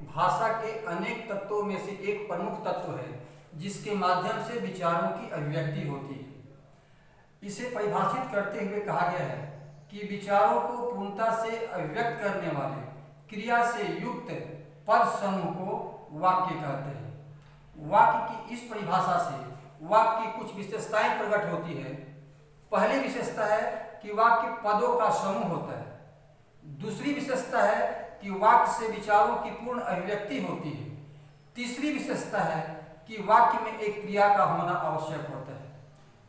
भाषा के अनेक तत्वों में से एक प्रमुख तत्व है जिसके माध्यम से विचारों की अभिव्यक्ति होती है। इसे परिभाषित करते हुए कहा गया है कि विचारों को पूर्णता से अभिव्यक्त करने वाले क्रिया से युक्त पद समूह को वाक्य कहते हैं। वाक्य की इस परिभाषा से वाक्य की कुछ विशेषताएं प्रकट होती है। पहली विशेषता है कि वाक्य पदों का समूह होता है। दूसरी विशेषता है कि वाक्य से विचारों की पूर्ण अभिव्यक्ति होती है। तीसरी विशेषता है कि वाक्य में एक क्रिया का होना आवश्यक होता है।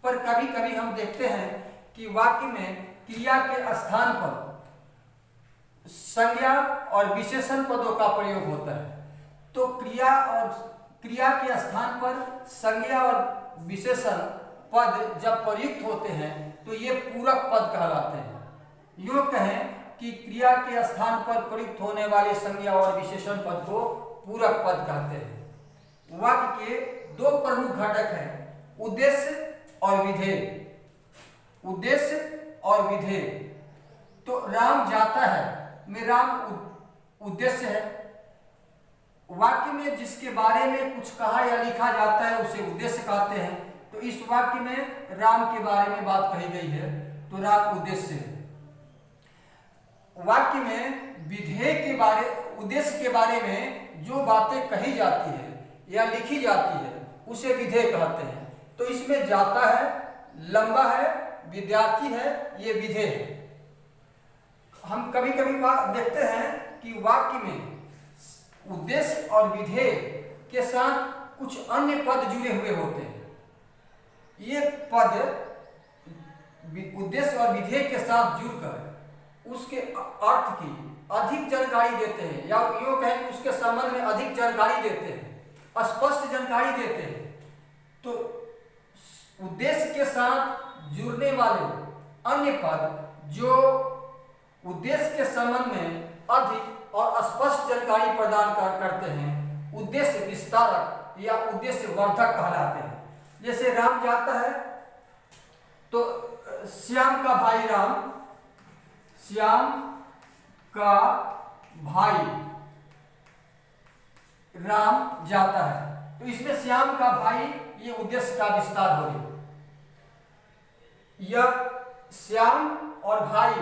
पर कभी कभी हम देखते हैं कि वाक्य में क्रिया के स्थान पर संज्ञा और विशेषण पदों का प्रयोग होता है। तो क्रिया के स्थान पर संज्ञा और विशेषण पद जब प्रयुक्त होते हैं तो ये पूरक पद कहलाते हैं। यूँ कहें कि क्रिया के स्थान पर प्रयुक्त होने वाले संज्ञा और विशेषण पद को पूरक पद कहते हैं। वाक्य के दो प्रमुख घटक हैं, उद्देश्य और विधेय। उद्देश्य और विधेय। तो राम जाता है में राम उद्देश्य है। वाक्य में जिसके बारे में कुछ कहा या लिखा जाता है उसे उद्देश्य कहते हैं। तो इस वाक्य में राम के बारे में बात कही गई है तो राम उद्देश्य है। वाक्य में विधेय के बारे उद्देश्य के बारे में जो बातें कही जाती है या लिखी जाती है उसे विधेय कहते हैं। तो इसमें जाता है, लंबा है, विद्यार्थी है, ये विधेय है। हम कभी कभी देखते हैं कि वाक्य में उद्देश्य और विधेय के साथ कुछ अन्य पद जुड़े हुए होते हैं। ये पद उद्देश्य और विधेय के साथ जुड़कर उसके अर्थ की अधिक जानकारी देते हैं या यूँ कहें कि उसके संबंध में अधिक जानकारी देते हैं, स्पष्ट जानकारी देते हैं। तो उद्देश्य के साथ जुड़ने वाले अन्य पद जो उद्देश्य के संबंध में अधिक और स्पष्ट जानकारी प्रदान करते हैं उद्देश्य विस्तारक या उद्देश्य वर्धक कहलाते हैं। जैसे राम जाता है तो श्याम का भाई राम, श्याम का भाई राम जाता है। तो इसमें श्याम का भाई ये उद्देश्य का विस्तार हो गया। यह श्याम और भाई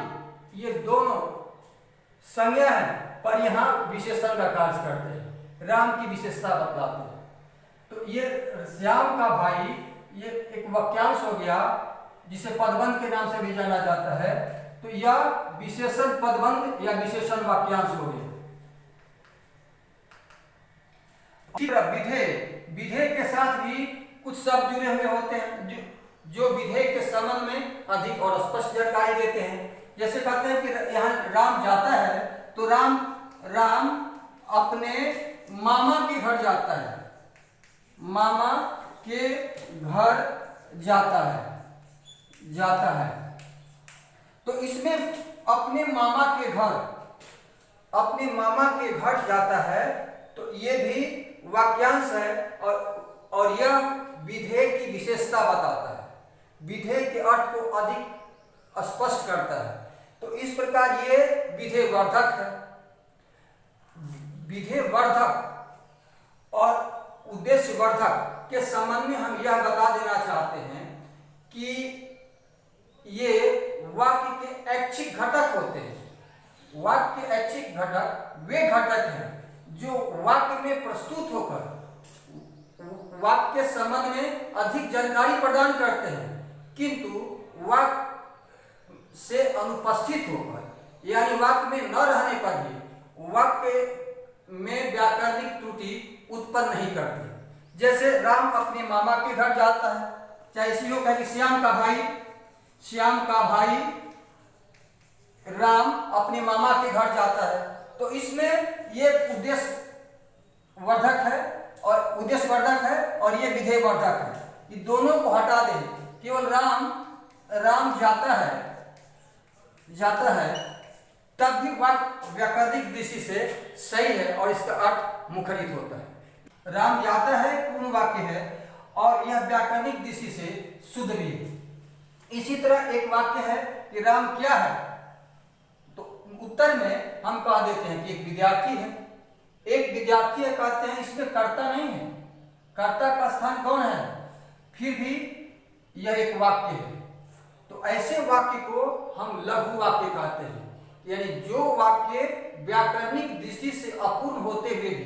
ये दोनों संज्ञा है पर यहाँ विशेषण का कार्य करते हैं, राम की विशेषता बतलाते हैं। तो ये श्याम का भाई ये एक वाक्यांश हो गया जिसे पदबंध के नाम से भी जाना जाता है। तो यह विशेषण पदबंध या विशेषण वाक्यांश हो गया। विधेय, विधेय के साथ भी कुछ शब्द जुड़े हुए होते हैं जो विधेय के संबंध में अधिक और स्पष्ट जानकारी देते हैं। जैसे कहते हैं कि यहाँ राम जाता है तो राम अपने मामा के घर जाता है, मामा के घर जाता है। तो इसमें अपने मामा के घर जाता है तो ये भी वाक्यांश है और यह विधेय की विशेषता बताता है, विधेय के अर्थ को अधिक स्पष्ट करता है। तो इस प्रकार ये विधेय वर्धक है। विधेय वर्धक और उद्देश्य वर्धक के संबंध में हम यह बता देना चाहते हैं कि ये वाक्य के ऐच्छिक घटक होते हैं। वाक्य के ऐच्छिक घटक वे घटक हैं जो वाक्य में प्रस्तुत होकर वाक्य के संबंध में अधिक जानकारी प्रदान करते हैं किंतु वाक्य से अनुपस्थित होकर यानी वाक्य में न रहने पर भी वाक्य में व्याकरणिक त्रुटि उत्पन्न नहीं करते। जैसे राम अपने मामा के घर जाता है, चाहे इसी हो कि श्याम का भाई राम अपने मामा के घर जाता है। तो इसमें ये उद्देश्य वर्धक है और ये विधेय वर्धक है। ये दोनों को हटा दें, केवल राम जाता है तब भी वाक्य व्याकरणिक दृष्टि से सही है और इसका अर्थ मुखरित होता है। राम जाता है पूर्ण वाक्य है और यह व्याकरणिक दृष्टि से शुद्ध भी है। इसी तरह एक वाक्य है कि राम क्या है, तो उत्तर में हम कह देते हैं कि एक विद्यार्थी है। एक विद्यार्थी है कहते हैं, इसमें कर्ता नहीं है, कर्ता का स्थान कौन है, फिर भी यह एक वाक्य है। तो ऐसे वाक्य को हम लघु वाक्य कहते हैं, यानी जो वाक्य व्याकरणिक दृष्टि से अपूर्ण होते हुए भी,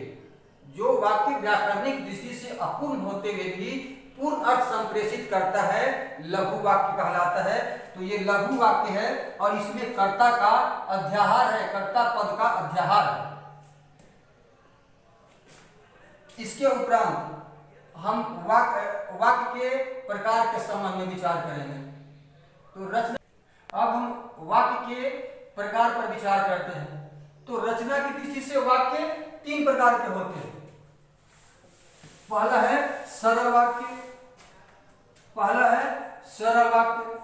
जो वाक्य व्याकरणिक दृष्टि से अपूर्ण होते हुए भी पूर्ण अर्थ संप्रेषित करता है, लघु वाक्य कहलाता है। तो ये लघु वाक्य है और इसमें कर्ता का अध्याहार है, कर्ता पद का अध्याहार है। इसके उपरांत हम वाक्य के प्रकार के संबंध में विचार करेंगे। तो रचना, अब हम वाक्य के प्रकार पर विचार करते हैं। तो रचना की दृष्टि से वाक्य तीन प्रकार के होते हैं। पहला है सरल वाक्य, पहला है सरल वाक्य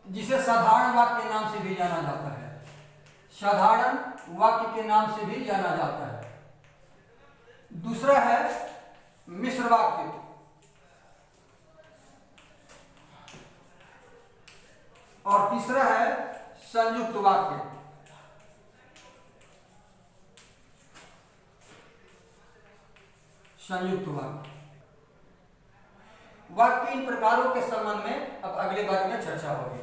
जिसे साधारण वाक्य के नाम से भी जाना जाता है, साधारण वाक्य के नाम से भी जाना जाता है। दूसरा है मिश्र वाक्य, और तीसरा है संयुक्त वाक्य। संयुक्त वाक्य इन प्रकारों के संबंध में अब अगले बार में चर्चा होगी।